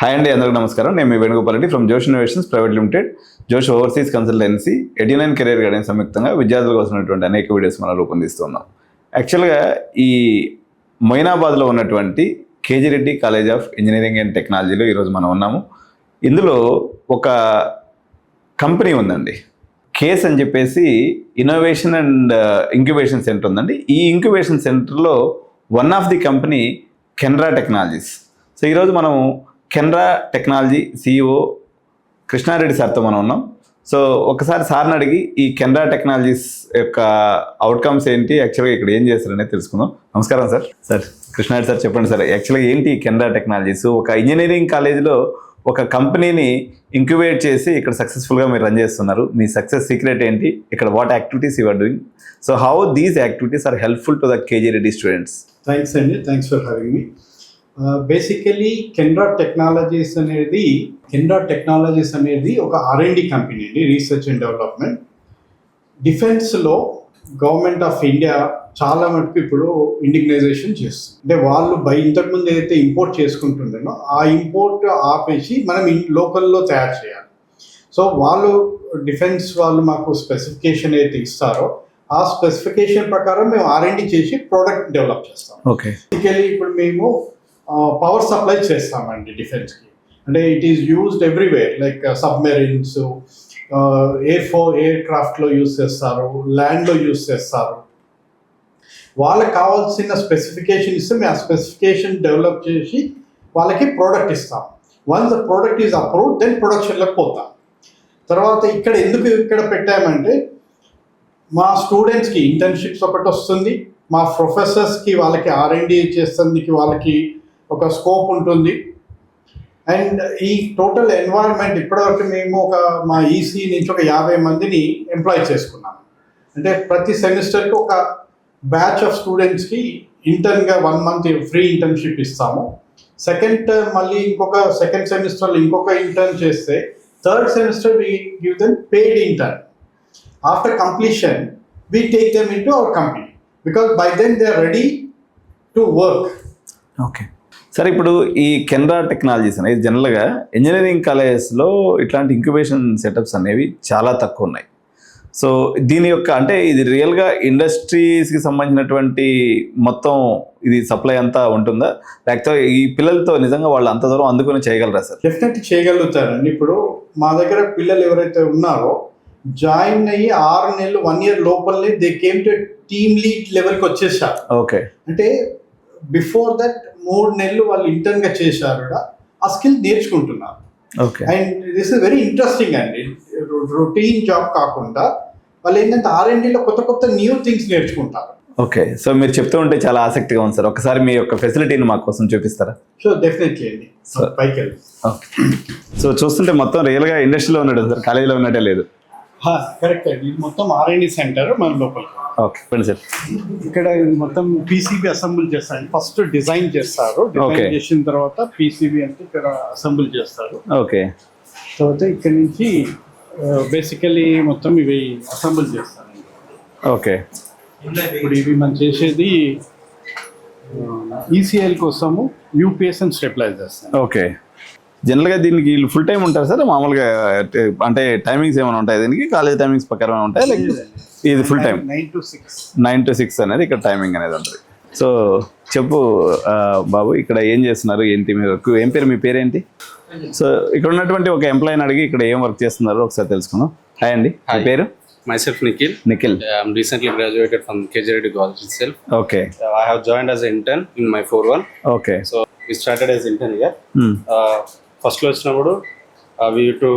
Hi అండి, అందరికీ నమస్కారం. నేను మీ వేణుగోపాల్ రెడ్డి ఫ్రమ్ జోష్ ఇన్నోవేషన్స్ ప్రైవేట్ లిమిటెడ్, జోష్ ఓవర్సీస్ కన్సల్టెన్సీ, 89 కెరీర్ గైడెన్స్ సంయుక్తంగా విద్యార్థుల కోసం ఉన్నటువంటి అనేక వీడియోస్ మనం రూపొందిస్తున్నాం. యాక్చువల్గా ఈ మొయినాబాద్లో ఉన్నటువంటి KG Reddy college of engineering and టెక్నాలజీలో ఈరోజు మనం ఉన్నాము. ఇందులో ఒక కంపెనీ ఉందండి, కేస్ అని చెప్పేసి ఇన్నోవేషన్ అండ్ ఇంక్యుబేషన్ సెంటర్ ఉందండి. ఈ ఇంక్యుబేషన్ సెంటర్లో one of the company Canara technologies. So ఈరోజు మనం కెనరా టెక్నాలజీ సిఇఓ కృష్ణారెడ్డి సార్తో మనం ఉన్నాం. సో ఒకసారి సార్ని అడిగి ఈ కెనరా టెక్నాలజీస్ యొక్క అవుట్కమ్స్ ఏంటి, యాక్చువల్గా ఇక్కడ ఏం చేస్తారనేది తెలుసుకుందాం. నమస్కారం సార్. సార్ కృష్ణారెడ్డి సార్, చెప్పండి సార్, యాక్చువల్గా ఏంటి కెనరా టెక్నాలజీస్? ఒక ఇంజనీరింగ్ కాలేజీలో ఒక కంపెనీని ఇంక్యుబేట్ చేసి ఇక్కడ సక్సెస్ఫుల్గా మీరు రన్ చేస్తున్నారు. మీ సక్సెస్ సీక్రెట్ ఏంటి? ఇక్కడ what activities you are doing? So how these activities are helpful to the KG Reddy students? Thanks అండి, thanks for having me. Basically Canara technologies అనేది ఒక R&D కంపెనీ అండి, రీసెర్చ్ అండ్ డెవలప్మెంట్. డిఫెన్స్లో గవర్నమెంట్ ఆఫ్ ఇండియా చాలా మటుకు ఇప్పుడు ఇండిగ్నైజేషన్ చేస్తుంది. అంటే వాళ్ళు ఇంతకుముందు ఏదైతే ఇంపోర్ట్ చేసుకుంటుండేనో ఆ ఇంపోర్ట్ ఆపేసి మనం లోకల్లో తయారు చేయాలి. సో వాళ్ళు డిఫెన్స్ వాళ్ళు మాకు స్పెసిఫికేషన్ అయితే ఇస్తారో ఆ స్పెసిఫికేషన్ ప్రకారం మేము R&D చేసి ప్రోడక్ట్ డెవలప్ చేస్తాం. ఓకే, బేసికలీ ఇప్పుడు మేము పవర్ సప్లై చేస్తామండి డిఫెన్స్కి. అంటే it is used everywhere, like submarines, air క్రాఫ్ట్లో యూజ్ చేస్తారు, ల్యాండ్లో యూజ్ చేస్తారు. వాళ్ళకి కావాల్సిన స్పెసిఫికేషన్ ఇస్తే మేము ఆ స్పెసిఫికేషన్ డెవలప్ చేసి వాళ్ళకి ప్రోడక్ట్ ఇస్తాం. Once the product is approved then ప్రొడక్షన్లోకి పోతాం. తర్వాత ఇక్కడ పెట్టామంటే మా స్టూడెంట్స్కి ఇంటర్న్షిప్స్ ఒకటి వస్తుంది, మా ప్రొఫెసర్స్కి వాళ్ళకి R&D చేసేందుకు వాళ్ళకి ఒక స్కోప్ ఉంటుంది. అండ్ ఈ టోటల్ ఎన్వైరన్మెంట్ ఇప్పటివరకు మేము మా ఈసీ నుంచి ఒక 50 మందిని ఎంప్లాయ్ చేసుకున్నాం. అంటే ప్రతి సెమిస్టర్కి ఒక బ్యాచ్ ఆఫ్ స్టూడెంట్స్కి ఇంటర్న్గా 1 మంత్ ఫ్రీ ఇంటర్న్షిప్ ఇస్తాము. మళ్ళీ సెకండ్ సెమిస్టర్లో ఇంకొక ఇంటర్న్ చేస్తే third semester we give them paid intern. After completion, we take them into our company because by then they are ready to work. Okay sir, ఇప్పుడు ఈ Canara technologies అనేది జనరల్గా engineering కాలేజెస్లో ఇట్లాంటి ఇంక్యుబేషన్ సెటప్స్ అనేవి చాలా తక్కువ ఉన్నాయి. సో దీని యొక్క అంటే ఇది రియల్గా ఇండస్ట్రీస్కి సంబంధించినటువంటి మొత్తం ఇది సప్లై అంతా ఉంటుందా, లేకపోతే ఈ పిల్లలతో నిజంగా వాళ్ళు అంత దూరం అందుకుని చేయగలరా సార్? డెఫినెట్లీ చేయగలుగుతారండి. ఇప్పుడు మా దగ్గర పిల్లలు ఎవరైతే ఉన్నారో జాయిన్ అయ్యి 6 నెలలు 1 year లోపలనే they came to team lead లెవెల్కి వచ్చేసారు. ఓకే, అంటే బిఫోర్ దట్ 3 నెలలు వాళ్ళు ఇంటర్న్ గా చేశారు, ఆ స్కిల్ నేర్చుకుంటున్నారు. Okay, and this is very interesting అండి. రొటీన్ జాబ్ కాకుండా వాళ్ళు ఏంటంటే R&Dలో కొత్త న్యూ థింగ్స్ నేర్చుకుంటారు. ఓకే, సో మీరు చెప్తూ ఉంటే చాలా ఆసక్తిగా ఉంది సార్. ఒకసారి మీ యొక్క ఫెసిలిటీని మా కోసం చూపిస్తారా? సో డెఫినెట్లీ అండి, పైకి వెళ్ళి. ఓకే, సో చూస్తుంటే మొత్తం రియల్గా ఇండస్ట్రీలో ఉన్నాడు సార్, కాలేజీలో ఉన్నట్టే లేదు. కరెక్ట్ అండి, ఇది మొత్తం R&D సెంటర్ మన లోపలికి. ఓకే, చెప్పండి సార్. ఇక్కడ మొత్తం PCB అసెంబుల్ చేస్తారు. ఫస్ట్ డిజైన్ చేస్తారు, డిజైన్ చేసిన తర్వాత PCB అంటే ఇక్కడ అసెంబుల్ చేస్తారు. ఓకే, తర్వాత ఇక్కడ నుంచి బేసికలీ మొత్తం ఇవి అసెంబుల్ చేస్తారు. ఓకే, ఇప్పుడు ఇవి మనం చేసేది ECL కోసము UPS అండ్ స్టెబిలైజర్స్. ఓకే, జనరల్గా దీనికి వీళ్ళు ఫుల్ టైం ఉంటారు సార్? మామూలుగా అంటే టైమింగ్స్ ఏమైనా ఉంటాయి దీనికి? కాలేజ్ టైమింగ్స్ ప్రకారం ఉంటాయి, లైక్ ఇది ఫుల్ టైం 9 to 6 అనేది ఇక్కడ టైమింగ్ అనేది ఉంటుంది. సో చెప్పు బాబు, ఇక్కడ ఏం చేస్తున్నారు, ఏంటి మీ వర్క్, ఏం పేరు, మీ పేరేంటి? సో ఇక్కడ ఉన్నటువంటి ఒక ఎంప్లాయీని అడిగి ఇక్కడ ఏం వర్క్ చేస్తున్నారో ఒకసారి తెలుసుకుందాం. హాయ్ అండి, మీ పేరు? Myself Nikhil. I'm recently graduated from KJ Reddy College itself. Okay. I have joined as an intern in my 4-1. Okay. So we started as intern here. First lo vachinappudu we used to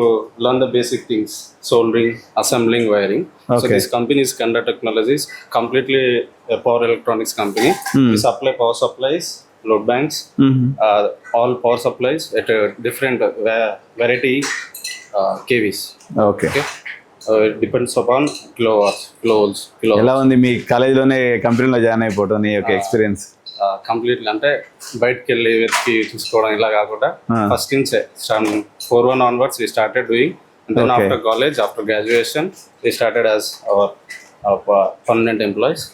learn the basic things: soldering, assembling, wiring. Okay. So this company is Canara Technologies, completely a power electronics company. We supply power supplies, load banks, all power supplies at a different variety KVs. Okay. It depends upon kilowatts. ఎలా ఉంది మీ కాలేజీలోనే కంపెనీలో join అయిపోవడం, నీ యొక్క experience? Completely అంటే బయటకు వెళ్ళి వెతికి చూసుకోవడం ఇలా కాకుండా ఫస్ట్ నుంచే 4-1 onwards we started doing, and then after college, after graduation, we started as our permanent employees.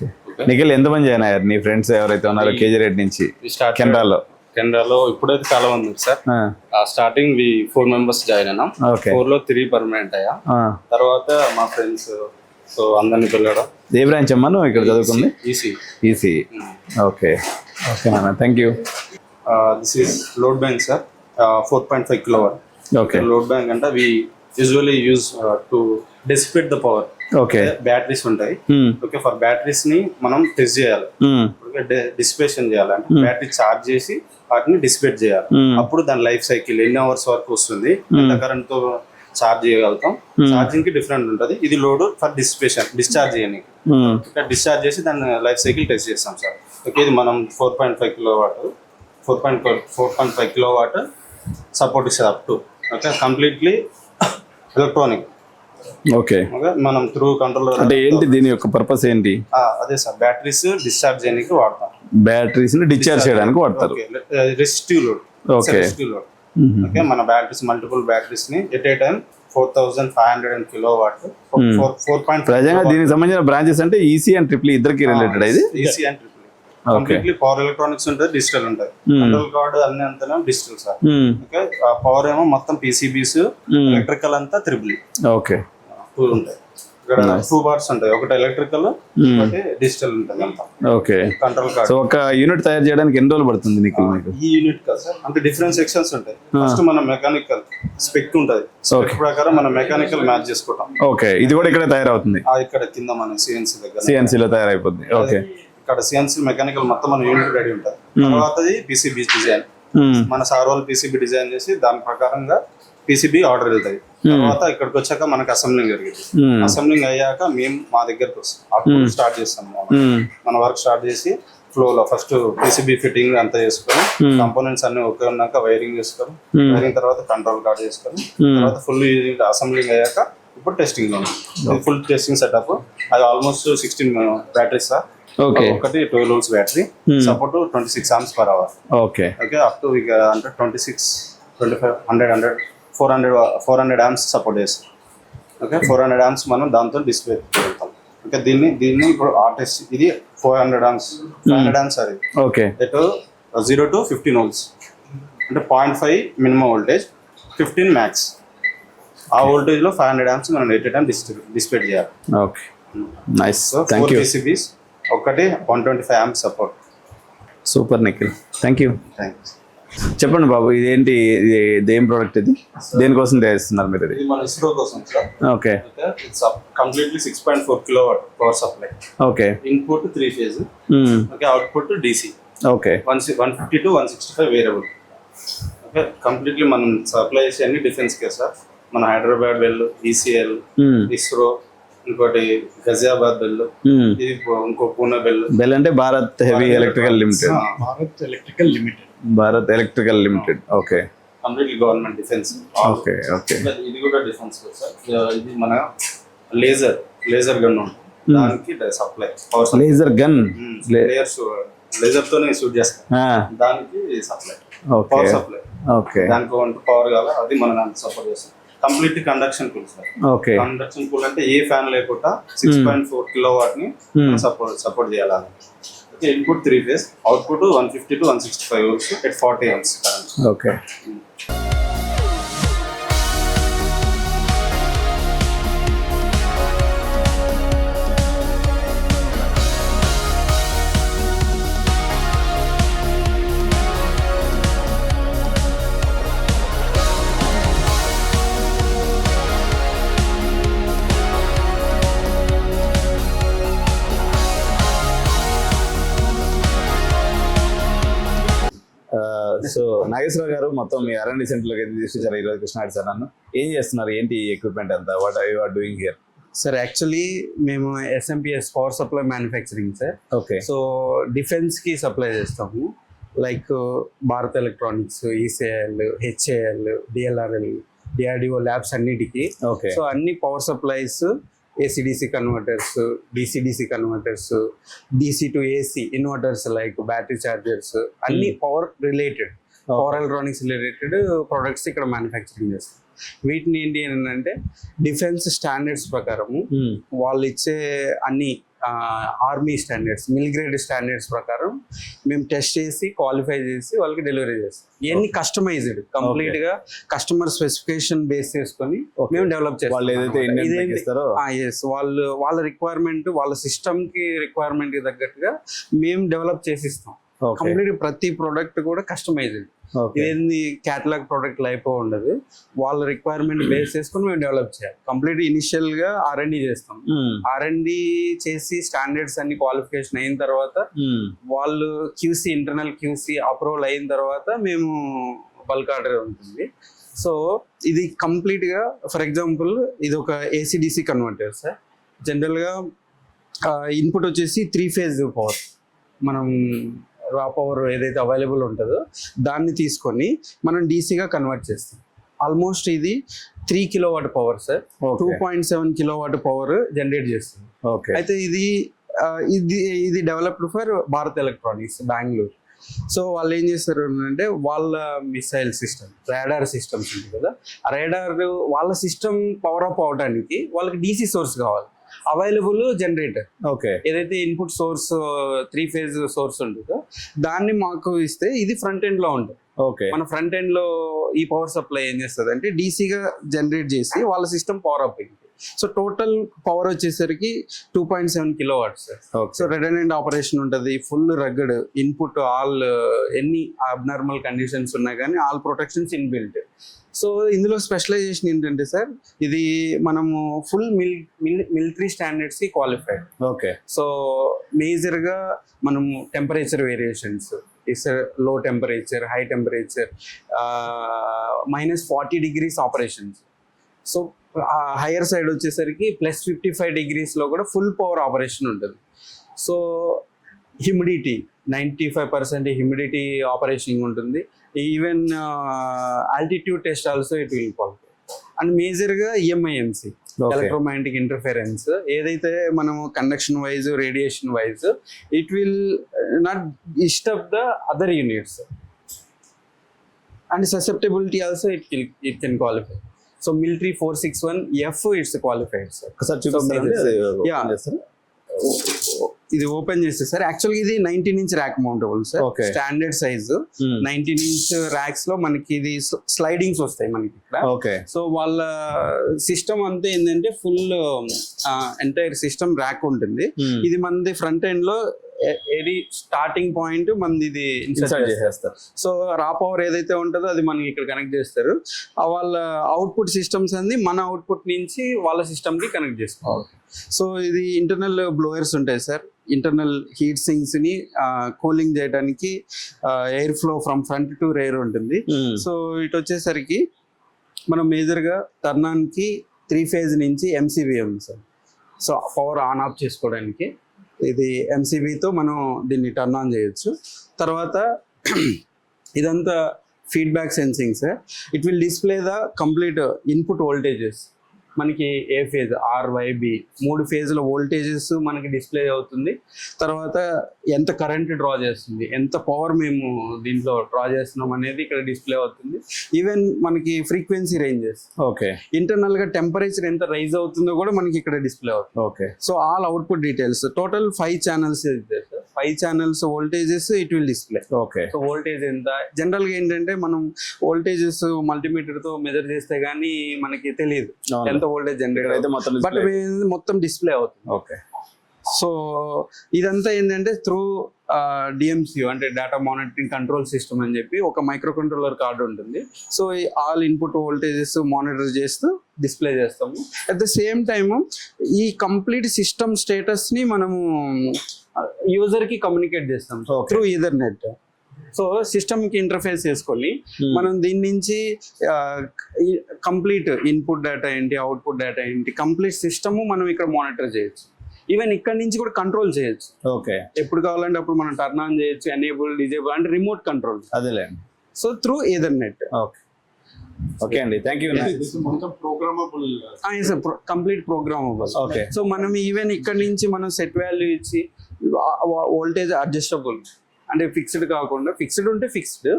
Nikhil, ఎంతమంది జాయిన్ అయ్యారు నీ ఫ్రెండ్స్ ఎవరైతే ఉన్నారో కేజీ రెడ్డి నుంచి కెనరాలో? కెనడాలో ఇప్పుడైతే చాలా మంది ఉంది సార్. స్టార్టింగ్ 4 members జాయిన్ అయినాం. ఓకే 4లో 3 పర్మనెంట్ అయ్యా. తర్వాత మా ఫ్రెండ్స్ సో అందరిని పిల్లడం. ఏ బ్రాంచ్ అమ్మా నువ్వు ఇక్కడ చదువుకుంది? ఈసీ. ఈసీ. ఓకే ఓకే నాన్న, thank you. This is load bank sir, 4.5 kilowatt. Okay load bank అంటే we usually use to dissipate the power. Okay batteries ఉంటాయి. ఓకే, ఫర్ బ్యాటరీస్ ని మనం టెస్ట్ చేయాలి. డిసిపేషన్ చేయాలి అంటే బ్యాటరీ ఛార్జ్ చేసి వాటిని డిసిపేట్ చేయాలి. అప్పుడు దాని లైఫ్ సైకిల్ ఎన్ని అవర్స్ వరకు వస్తుంది, ఎంత కరెంట్ తో ఛార్జ్ చేయగలుగుతాం. ఛార్జింగ్ కి డిఫరెంట్ ఉంటుంది. ఇది లోడ్ ఫర్ డిసిపేషన్, డిశ్చార్జ్ చేయడానికి. డిశ్చార్జ్ చేసి దాని లైఫ్ సైకిల్ టెస్ట్ చేస్తాం సార్. ఓకే, ఇది మనం 4.5 kilowatt 4.5 kilowatt సపోర్ట్ ఇస్తుంది up to. Okay, completely electronic. Okay, మనం త్రూ కంట్రోలర్. అంటే ఏంటి దీని యొక్క పర్పస్ ఏంటి? అదే సార్, బ్యాటరీస్ డిశ్చార్జ్ చేయడానికి వాడతాం. బ్యాటరీస్ ని డిశ్చార్జ్ చేయడానికి వాడతారు. Resistive load. Okay. Resistive load. Okay, మన బ్యాటరీస్ మల్టిపుల్ బ్యాటరీస్ ని ఎట్ ఏ టైం 4500 kilowatt 4.5. ప్రజంగా దీనికి సంబంధించిన బ్రాంచెస్ అంటే ఈసీ అండ్ ట్రిపుల్ ఇద్దరికి రిలేటెడ్ ఇది. EC and triple completely power electronics ఉంటుంది, డిజిటల్ ఉంటుంది. కంట్రోల్ కార్డ్ అన్ని అంతా డిజిటల్ సార్. ఓకే, పవర్ ఏమో మొత్తం పీసీబీస్, ఎలక్ట్రికల్ అంతా ట్రిపుల్. ఓకే, 2 ఉంటాయి ఇక్కడ. 2 parts ఉంటాయి, ఒకటి ఎలక్ట్రికల్, ఒకటి డిజిటల్ ఉంటుంది అంతా. Okay, control card. సో ఒక యూనిట్ తయారు చేయడానికి ఎన్ని రోజులు పడుతుంది నీకు? ఈ యూనిట్ కదా సార్, అంటే డిఫరెంట్ సెక్షన్స్ ఉంటాయి. ఫస్ట్ మన మెకానికల్ స్పెక్ ఉంటుంది. స్పెక్ ప్రకారం మనం మెకానికల్ మ్యాచ్ చేసుకుంటాం. ఓకే, ఇది కూడా ఇక్కడ తయారవుతుంది? ఇక్కడ కింద మన సిఎన్సీ దగ్గర సిఎన్సీ లో తయారైపోతుంది. ఓకే, ఇక్కడ సిఎన్సీ మెకానికల్ మొత్తం మన యూనిట్ రెడీ ఉంటుంది. తర్వాతది పీసీబీ డిజైన్. మన సార్ వాళ్ళు పీసీబీ డిజైన్ చేసి దాని ప్రకారంగా పీసీబీ ఆర్డర్ వెళ్తాయి. తర్వాత ఇక్కడికి వచ్చాక మనకు అసెంబ్లింగ్ జరిగింది. అసెంబ్లింగ్ అయ్యాక మేము మా దగ్గరకు వస్తాం, అప్పుడు స్టార్ట్ చేస్తాం. మన వర్క్ స్టార్ట్ చేసి ఫ్లో లో ఫస్ట్ పీసీబీ ఫిట్టింగ్ అంతా చేసుకొని, కంపోనెంట్స్ అన్ని ఓకే ఉన్నాక వైరింగ్ చేసుకొని, వైరింగ్ తర్వాత కంట్రోల్ కార్డ్ చేసుకొని, తర్వాత ఫుల్ అసెంబ్లింగ్ అయ్యాక ఇప్పుడు టెస్టింగ్ లో ఫుల్ టెస్టింగ్ సెటప్. అది ఆల్మోస్ట్ 16 బ్యాటరీస్ సార్. ఓకే, ఒకటి 12 volts battery, support 26 amps per hour. Okay okay, up to అంటే 26, 25, 400 amps సపోర్ట్ చేస్తాం. ఓకే, 400 amps మనం దాంతో డిస్ప్లే పెడతాం. ఓకే, దీన్ని ఇప్పుడు ఆర్టిస్ట్ ఇది 400 amps 500 amps అది. ఓకే, 0 to 15 volts అంటే 0.5 మినిమం వోల్టేజ్, 15 మ్యాక్స్. ఆ వోల్టేజ్ లో 500 amps మనం ఎట్ టైం డిస్ప్లే చేయాలి. Okay, nice, thank you. PCBs ఒకటి 125 amps support. Super Nikhil, thank you. Thanks. చెప్పండి బాబు, ఇదేంటి, ఇదేం ప్రోడక్ట్ ఇది? దేనికోసం తయారిస్తున్నారు మీరు? ఇది మన ఇస్రో కోసం sir. Okay, it's completely 6.4 kilowatt power supply. Okay, input 3 phase. Okay, output DC. Okay, 150 to 165 variable. Okay, completely మనం సప్లై చేసే అన్ని డిఫెన్స్ కే సార్. మన హైదరాబాద్ బెల్, ECL, ఇస్రో, ఇంకోటి గజియాబాద్ బెల్, ఇది ఇంకో పూణే బెల్. బెల్ అంటే Bharat heavy electrical limited. Bharat electrical limited. Bharat electrical limited. Okay, completely government defence. Okay, okay, ఇది కూడా డిఫెన్స్ సార్. ఇది మన లేజర్ గన్ ఉంటుంది, దానికి supply power. Laser gun, laser తోనే షూట్ చేస్తాం, దానికి సప్లై పవర్ సప్లై. ఓకే, దానికి పవర్ కావాలి, అది మన దానికి సపోర్ట్ చేస్తాం. Complete conduction cool sir. Okay, conduction cool అంటే ఏ ఫ్యాన్ లేకుండా 6.4 kilowatt ని సపోర్ట్ చేయాలి. Okay, input 3 phase, output 150 to 165 volts at 40 amps current. Okay, so Nageswararao garu, మొత్తం మీ R&D సెంటర్లోకి అయితే తీసుకొచ్చారు ఈరోజు కృష్ణారెడ్డి సార్. నన్ను ఏం చేస్తున్నారు, ఏంటి ఎక్విప్మెంట్ అంతా, what you are doing here? Sir actually మేము SMPS power supply manufacturing sir. Okay, so డిఫెన్స్కి సప్లై చేస్తాము, like Bharat electronics, ECL, HAL, DLRL, DRDO labs అన్నిటికీ. ఓకే, సో అన్ని power supplies, AC/DC converters, DC/DC converters, DC to AC inverters like battery chargers, అన్ని power related, power electronics related products ఇక్కడ manufacturing చేస్తాం. వీటిని ఏంటి అంటే డిఫెన్స్ స్టాండర్డ్స్ ప్రకారము వాళ్ళు ఇచ్చే అన్ని army standards, mil grade standards ప్రకారం మేము టెస్ట్ చేసి క్వాలిఫై చేసి వాళ్ళకి డెలివరీ చేస్తాం. ఇవన్నీ కస్టమైజ్డ్, కంప్లీట్ గా కస్టమర్ స్పెసిఫికేషన్ బేస్ చేసుకొని మేము డెవలప్ చేస్తాం. వాళ్ళు ఏదైతే ఇండియన్ ఇస్తారో ఎస్, వాళ్ళ రిక్వైర్మెంట్, వాళ్ళ సిస్టమ్ కి రిక్వైర్మెంట్ కి తగ్గట్టుగా మేము డెవలప్ చేసి ఇస్తాం. కంప్లీట్ ప్రతి ప్రోడక్ట్ కూడా కస్టమైజ్డ్. ఇదేంది క్యాటలాగ్ ప్రోడక్ట్ లైఫ్ ఉండదు. వాళ్ళ రిక్వైర్మెంట్ బేస్ చేసుకుని మేము డెవలప్ చేయాలి. కంప్లీట్ ఇనిషియల్ గా R&D చేస్తాం. R&D చేసి స్టాండర్డ్స్ అన్ని క్వాలిఫికేషన్ అయిన తర్వాత వాళ్ళు QC, ఇంటర్నల్ QC అప్రూవల్ అయిన తర్వాత మేము బల్క్ ఆర్డర్ ఉంటుంది. సో ఇది కంప్లీట్ గా, ఫర్ ఎగ్జాంపుల్ ఇది ఒక AC/DC కన్వర్టర్ సార్. జనరల్ గా ఇన్పుట్ వచ్చేసి 3 phase పవర్, మనం రా పవర్ ఏదైతే అవైలబుల్ ఉంటుందో దాన్ని తీసుకొని మనం డీసీగా కన్వర్ట్ చేస్తాం. ఆల్మోస్ట్ ఇది 3 kilowatt power sir, 2.7 kilowatt power generate చేస్తుంది. అయితే ఇది developed for Bharat electronics Bengaluru. So వాళ్ళు ఏం చేస్తారు అంటే వాళ్ళ మిసైల్ సిస్టమ్, రాడార్ సిస్టమ్స్ ఉంటుంది కదా, ఆ రాడార్ వాళ్ళ సిస్టమ్ పవర్ అప్ అవడానికి వాళ్ళకి డీసీ సోర్స్ కావాలి, అవైలబుల్ జనరేటర్. ఏదైతే ఇన్పుట్ సోర్స్ 3 phase సోర్స్ ఉంటుందో దాన్ని మాకు ఇస్తే ఇది ఫ్రంట్ ఎండ్ లో ఉంటుంది. మన ఫ్రంట్ ఎండ్ లో ఈ పవర్ సప్లై ఏం చేస్తుంది అంటే డీసీగా జనరేట్ చేసి వాళ్ళ సిస్టమ్ పవర్ అప్ అయింది. సో టోటల్ పవర్ వచ్చేసరికి 2.7 kilowatts. సో రెడెండెంట్ ఆపరేషన్ ఉంటుంది, ఫుల్ రగ్గడ్ ఇన్పుట్, ఆల్ ఎన్ని అబ్నార్మల్ కండిషన్స్ ఉన్నా కానీ ఆల్ ప్రొటెక్షన్స్ ఇన్బిల్ట్. సో ఇందులో స్పెషలైజేషన్ ఏంటంటే సార్, ఇది మనము ఫుల్ మిలిటరీ స్టాండర్డ్స్ కి క్వాలిఫైడ్. సో మేజర్ గా మనము టెంపరేచర్ వేరియేషన్స్, లో temperature, high temperature, -40 degrees operations. So hire side వచ్చేసరికి +55 degrees లో కూడా ఫుల్ పవర్ ఆపరేషన్ ఉంటుంది. సో హ్యూమిడిటీ 95% హ్యూమిడిటీ ఆపరేషన్ ఉంటుంది. Even altitude test also it will qualify. And మేజర్గా EMIMC, ఎలక్ట్రోమాగ్నెటిక్ ఇంటర్ఫరెన్స్, ఏదైతే మనము conduction wise, radiation wise it will not disturb the other units. And susceptibility also it can qualify. So military 461F it's qualified sir. ఇది open చేస్తే sir, యాక్చువల్గా ఇది 19-inch rack mountable sir, standard size 19-inch racks లో మనకి ఇది slidings వస్తాయి మనకి ఇక్కడ. సో వాళ్ళ సిస్టమ్ అంతా ఏంటంటే ఫుల్ ఎంటైర్ సిస్టమ్ ర్యాక్ ఉంటుంది. ఇది మనది ఫ్రంట్ ఎండ్ లో ఏది స్టార్టింగ్ పాయింట్ మనది ఇది ఇన్సర్ట్ చేసేస్తారు. సో రా పవర్ ఏదైతే ఉంటుందో అది మనకి ఇక్కడ కనెక్ట్ చేస్తారు. వాళ్ళ అవుట్పుట్ సిస్టమ్స్ అన్ని మన అవుట్పుట్ నుంచి వాళ్ళ సిస్టమ్ కి కనెక్ట్ చేసుకోవాలి. సో ఇది ఇంటర్నల్ బ్లోయర్స్ ఉంటాయి సార్, ఇంటర్నల్ హీట్ సింక్స్ ని కూలింగ్ చేయడానికి air flow from front to rare ఉంటుంది. సో ఇటు వచ్చేసరికి మనం మేజర్ గా టర్న్ ఆన్ కి 3 phase నుంచి MCB sir. So power on off చేసుకోవడానికి ఇది MCBతో మనం దీన్ని టర్న్ ఆన్ చేయొచ్చు. తర్వాత ఇదంతా feedback sensing sir. It will display the complete input voltages. మనకి ఏ ఫేజ్, RYB 3 phaseల వోల్టేజెస్ మనకి డిస్ప్లే అవుతుంది. తర్వాత ఎంత కరెంట్ డ్రా చేస్తుంది, ఎంత పవర్ మేము దీంట్లో డ్రా చేస్తున్నాం అనేది ఇక్కడ డిస్ప్లే అవుతుంది. ఈవెన్ మనకి ఫ్రీక్వెన్సీ రేంజెస్, ఇంటర్నల్ గా టెంపరేచర్ ఎంత రైజ్ అవుతుందో కూడా మనకి ఇక్కడ డిస్ప్లే అవుతుంది. So all output details, total 5 channels 5 channels voltages it will display. So voltage ఎంత, జనరల్ గా ఏంటంటే మనం వోల్టేజెస్ మల్టీమీటర్ తో మెజర్ చేస్తే గానీ మనకి తెలియదు ఎంత వోల్టేజ్ జనరేట్ అయితే, బట్ మొత్తం డిస్ప్లే అవుతుంది. సో ఇదంతా ఏంటంటే త్రూ DMCU అంటే డేటా మానిటరింగ్ కంట్రోల్ సిస్టమ్ అని చెప్పి ఒక మైక్రో కంట్రోలర్ కార్డు ఉంటుంది. So all input voltages monitor చేస్తూ డిస్ప్లే చేస్తాము. అట్ ద సేమ్ టైమ్ ఈ కంప్లీట్ సిస్టమ్ స్టేటస్ ని మనము యూజర్ కి కమ్యూనికేట్ చేస్తాం త్రూ ఈథర్నెట్. సో సిస్టమ్ కి ఇంటర్ఫేస్ చేసుకొని మనం దీని నుంచి కంప్లీట్ ఇన్పుట్ డేటా ఏంటి, అవుట్పుట్ డేటా ఏంటి, కంప్లీట్ సిస్టమ్ మనం ఇక్కడ మానిటర్ చేయొచ్చు. ఈవెన్ ఇక్కడ నుంచి కూడా కంట్రోల్ చేయొచ్చు. ఎప్పుడు కావాలంటే అప్పుడు మనం టర్న్ ఆన్ చేయొచ్చు, ఎనేబుల్, డిజేబుల్ అంటే రిమోట్ కంట్రోల్. అదేలేండి. So through Ethernet. ఓకే అండి, thank you. Complete programmable. So మనం ఈవెన్ ఇక్కడ నుంచి మనం సెట్ వాల్యూ ఇచ్చి వోల్టేజ్ అడ్జస్టబుల్, అంటే ఫిక్స్డ్ కాకుండా, ఫిక్స్డ్ ఉంటే fixed.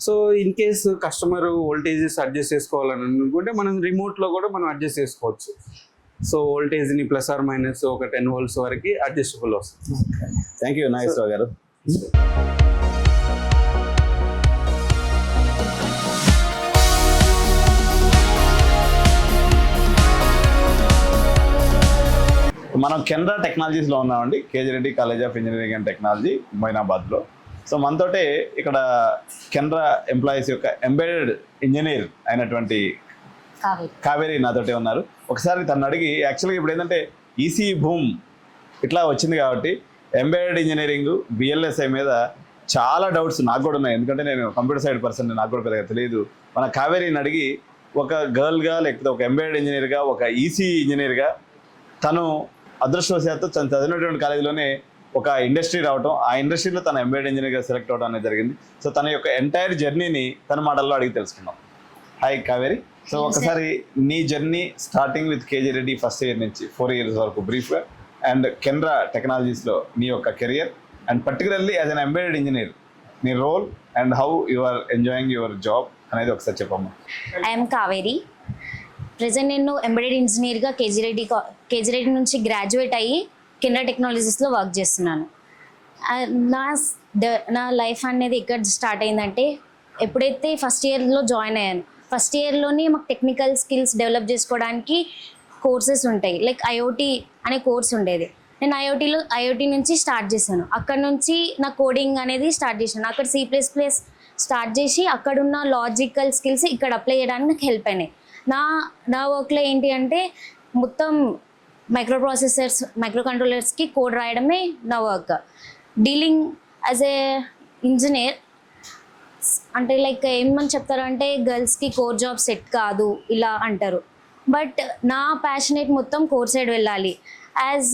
So in case customer voltages adjust చేసుకోవాలని అనుకుంటే మనం రిమోట్ లో కూడా మనం అడ్జస్ట్ చేసుకోవచ్చు. సో వోల్టేజ్ని ప్లస్ ఆర్ మైనస్ ఒక 10 volts వరకు అడ్జస్టబుల్ వస్తుంది. థ్యాంక్ యూ నాగేశ్వరరావు గారు. మనం కెనరా టెక్నాలజీస్లో ఉన్నామండి, KG Reddy college of engineering and technology మొయినాబాద్లో. సో మనతోటే ఇక్కడ కెనరా ఎంప్లాయీస్ యొక్క ఎంబెడెడ్ ఇంజనీర్ అయినటువంటి కావేరి నాతోటే ఉన్నారు. ఒకసారి తను అడిగి, యాక్చువల్గా ఇప్పుడు ఏంటంటే ఈసీ భూమ్ ఇట్లా వచ్చింది కాబట్టి ఎంబెడెడ్ ఇంజనీరింగ్ బిఎల్ఎస్ఐ మీద చాలా డౌట్స్ నాకు కూడా ఉన్నాయి. ఎందుకంటే నేను కంప్యూటర్ సైడ్ పర్సన్, నాకు కూడా పెద్దగా తెలియదు. మన కావేరిని అడిగి ఒక గర్ల్గా లేకపోతే ఒక ఎంబెడెడ్ ఇంజనీర్గా ఒక ఈసీ ఇంజనీర్గా తను అదృష్టవశాత్తు తను చదివినటువంటి కాలేజీలోనే ఒక ఇండస్ట్రీ రావటం, ఆ ఇండస్ట్రీలో తన ఎంబెడెడ్ ఇంజనీర్గా సెలెక్ట్ అవ్వడం అనేది జరిగింది. సో తన యొక్క ఎంటైర్ జర్నీని తన మాటల్లో అడిగి తెలుసుకుందాం. హాయ్ కావేరి. సో ఒకసారి నీ journey starting with KG Reddy first year నుంచి 4 years వరకు బ్రీఫ్గా, అండ్ కెనరా టెక్నాలజీస్లో నీ యొక్క career, and particularly as an embedded engineer నీ role and how you are enjoying your job అనేది ఒకసారి చెప్పమ్మా. ఐఎమ్ కావేరి. ప్రజెంట్ నేను ఎంబెడెడ్ ఇంజనీర్గా కేజీ రెడ్డి నుంచి గ్రాడ్యుయేట్ అయ్యి కెనరా టెక్నాలజీస్లో వర్క్ చేస్తున్నాను. నా లైఫ్ అనేది ఎక్కడ స్టార్ట్ అయిందంటే, ఎప్పుడైతే ఫస్ట్ ఇయర్లో జాయిన్ అయ్యాను, ఫస్ట్ ఇయర్లోనే మాకు టెక్నికల్ స్కిల్స్ డెవలప్ చేసుకోవడానికి కోర్సెస్ ఉంటాయి. లైక్ ఐఓటీ అనే కోర్స్ ఉండేది. నేను ఐఓటీ నుంచి స్టార్ట్ చేశాను. అక్కడ నుంచి నా కోడింగ్ అనేది స్టార్ట్ చేశాను. అక్కడ C++ స్టార్ట్ చేసి అక్కడున్న లాజికల్ స్కిల్స్ ఇక్కడ అప్లై చేయడానికి నాకు హెల్ప్ అయినాయి. నా వర్క్లో ఏంటి అంటే మొత్తం మైక్రో కంట్రోలర్స్కి కోడ్ రాయడమే నా work. Dealing as a engineer అంటే లైక్ ఏమని చెప్తారంటే గర్ల్స్కి కోర్ జాబ్ సెట్ కాదు ఇలా అంటారు. బట్ నా ప్యాషనేట్ మొత్తం కోర్ సైడ్ వెళ్ళాలి. As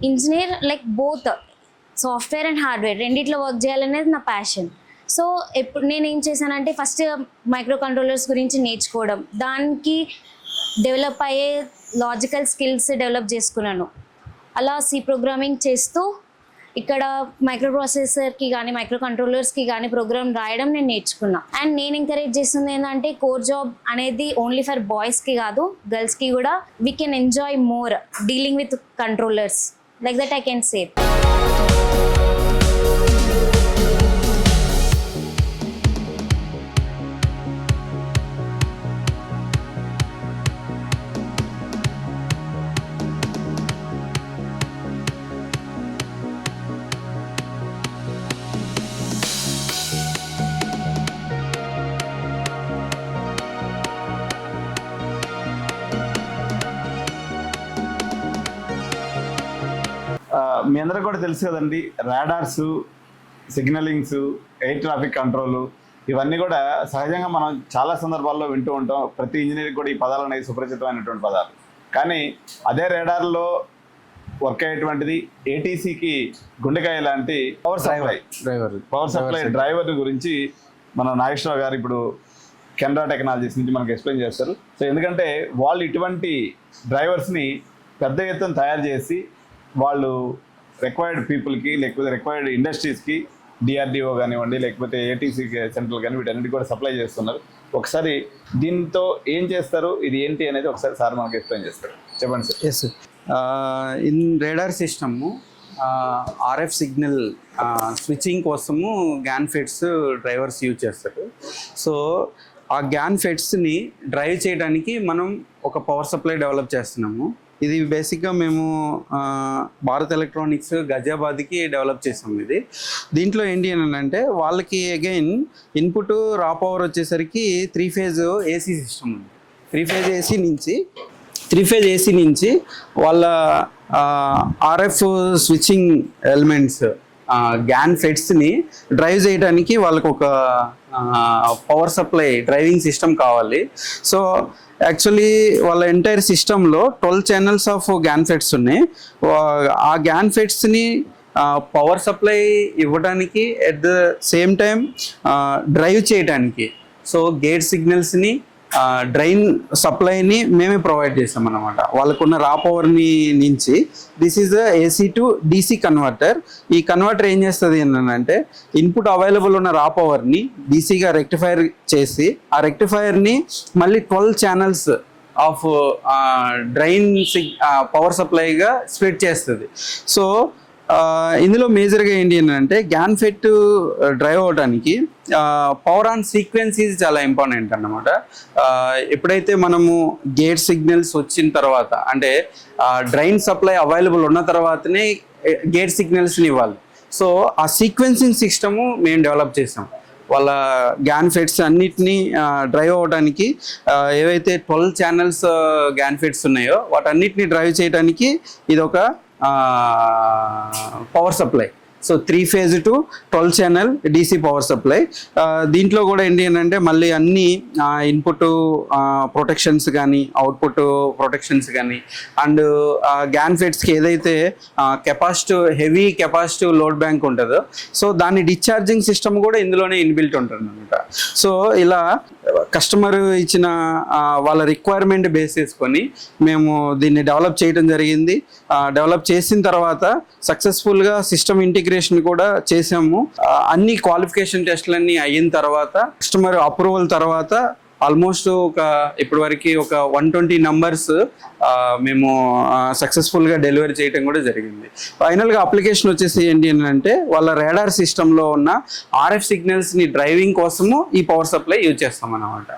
engineer like both software and hardware రెండిట్లో వర్క్ చేయాలనేది నా ప్యాషన్. సో ఎప్పుడు నేను ఏం చేశానంటే ఫస్ట్ మైక్రో కంట్రోలర్స్ గురించి నేర్చుకోవడం, దానికి డెవలప్ అయ్యే లాజికల్ స్కిల్స్ డెవలప్ చేసుకున్నాను. అలా C ప్రోగ్రామింగ్ చేస్తూ ఇక్కడ మైక్రో ప్రాసెసర్కి కానీ మైక్రో కంట్రోలర్స్కి కానీ ప్రోగ్రామ్ రాయడం నేను నేర్చుకున్నా. అండ్ నేను ఎంకరేజ్ చేస్తుంది ఏంటంటే కోర్ జాబ్ అనేది ఓన్లీ ఫర్ బాయ్స్కి కాదు, గర్ల్స్కి కూడా we can enjoy more dealing with controllers. Like that I can say. మీ అందరికి కూడా తెలుసు కదండి, radars, signalings, air traffic control, ఇవన్నీ కూడా సహజంగా మనం చాలా సందర్భాల్లో వింటూ ఉంటాం. ప్రతి ఇంజనీరింగ్ కూడా ఈ పదాలు అనేవి సుపరిచితమైనటువంటి పదాలు. కానీ అదే రాడార్లో వర్క్ అయ్యేటువంటిది ఏటీసీకి గుండెకాయ లాంటి పవర్ సప్లై డ్రైవర్ గురించి మన నాగేశ్వరరావు గారు ఇప్పుడు కెనరా టెక్నాలజీస్ నుంచి మనకు ఎక్స్ప్లెయిన్ చేస్తారు. సో ఎందుకంటే వాళ్ళు ఇటువంటి డ్రైవర్స్ని పెద్ద ఎత్తున తయారు చేసి వాళ్ళు రిక్వైర్డ్ పీపుల్కి లేకపోతే రిక్వైర్డ్ ఇండస్ట్రీస్కి డిఆర్డిఓ కానివ్వండి లేకపోతే ఏటీసీ సెంట్రల్ కానీ వీటన్నిటి కూడా సప్లై చేస్తున్నారు. ఒకసారి దీంతో ఏం చేస్తారు, ఇది ఏంటి అనేది ఒకసారి సార్ మనకి ఎక్స్ప్లెయిన్ చేస్తారు. చెప్పండి sir. Yes sir. In radar system RF signal switching కోసము గ్యాన్ ఫెట్స్ డ్రైవర్స్ యూజ్ చేస్తారు. సో ఆ గ్యాన్ ఫెట్స్ని డ్రైవ్ చేయడానికి మనం ఒక పవర్ సప్లై డెవలప్ చేస్తున్నాము. ఇది బేసిక్గా మేము భారత్ ఎలక్ట్రానిక్స్ గజియాబాద్కి డెవలప్ చేసాం. దీంట్లో ఏంటి అని అంటే వాళ్ళకి అగైన్ ఇన్పుట్ రా పవర్ వచ్చేసరికి 3 phase AC సిస్టమ్ ఉంది. 3 phase AC నుంచి వాళ్ళ RF స్విచ్చింగ్ ఎలిమెంట్స్ గ్యాన్ ఫెట్స్ని డ్రైవ్ చేయడానికి వాళ్ళకు ఒక పవర్ సప్లై డ్రైవింగ్ సిస్టమ్ కావాలి. సో యాక్చువల్లీ వాళ్ళ ఎంటైర్ సిస్టంలో 12 channels ఆఫ్ గ్యాన్ ఫెట్స్ ఉన్నాయి. ఆ గ్యాన్ ఫెట్స్ని పవర్ సప్లై ఇవ్వడానికి at the same time drive చేయడానికి, సో గేట్ సిగ్నల్స్ని డ్రైన్ సప్లైని మేమే ప్రొవైడ్ చేస్తాం అన్నమాట. వాళ్ళకున్న రా పవర్ని నుంచి this is AC to DC converter. ఈ కన్వర్టర్ ఏం చేస్తుంది ఏంటంటే ఇన్పుట్ అవైలబుల్ ఉన్న రా పవర్ని DCగా రెక్టిఫైర్ చేసి ఆ రెక్టిఫైర్ని మళ్ళీ 12 channels ఆఫ్ డ్రైన్ పవర్ సప్లైగా స్ప్లిట్ చేస్తుంది. సో ఇందులో మేజర్గా ఏంటి అంటే గ్యాన్ఫెట్ డ్రైవ్ అవడానికి పవర్ ఆన్ సీక్వెన్స్ ఈజ్ చాలా ఇంపార్టెంట్ అన్నమాట. ఎప్పుడైతే మనము గేట్ సిగ్నల్స్ వచ్చిన తర్వాత అంటే డ్రైన్ సప్లై అవైలబుల్ ఉన్న తర్వాతనే గేట్ సిగ్నల్స్ని ఇవ్వాలి. సో ఆ సీక్వెన్సింగ్ సిస్టము మేము డెవలప్ చేసాం. వాళ్ళ గ్యాన్ఫెట్స్ అన్నిటినీ డ్రైవ్ అవ్వడానికి ఏవైతే 12 ఛానల్స్ గ్యాన్ఫెట్స్ ఉన్నాయో వాటన్నిటిని డ్రైవ్ చేయడానికి ఇది ఒక power supply. So 3 phase to 12 channel DC power supply. దీంట్లో కూడా ఏంటి అంటే మళ్ళీ అన్ని ఇన్పుట్ ప్రొటెక్షన్స్ కానీ అవుట్పుట్ ప్రొటెక్షన్స్ కానీ అండ్ గ్యాన్ఫెట్స్కి ఏదైతే హెవీ కెపాసిటివ్ లోడ్ బ్యాంక్ ఉంటుందో సో దాని డిశ్చార్జింగ్ సిస్టమ్ కూడా ఇందులోనే ఇన్బిల్ట్ ఉంటుంది అనమాట. సో ఇలా కస్టమర్ ఇచ్చిన వాళ్ళ రిక్వైర్మెంట్ బేస్ చేసుకొని మేము దీన్ని డెవలప్ చేయడం జరిగింది. డెవలప్ చేసిన తర్వాత సక్సెస్ఫుల్గా సిస్టమ్ ఇంటిగ్రేషన్ కూడా చేసాము. అన్ని క్వాలిఫికేషన్ టెస్ట్లన్నీ అయిన తర్వాత కస్టమర్ అప్రూవల్ తర్వాత ఆల్మోస్ట్ ఇప్పటి వరకు ఒక 120 numbers మేము సక్సెస్ఫుల్గా డెలివరీ చేయడం కూడా జరిగింది. ఫైనల్గా అప్లికేషన్ వచ్చేసి ఏంటి అంటే వాళ్ళ రాడార్ సిస్టంలో ఉన్న RF సిగ్నల్స్ని డ్రైవింగ్ కోసము ఈ పవర్ సప్లై యూజ్ చేస్తాం అన్నమాట.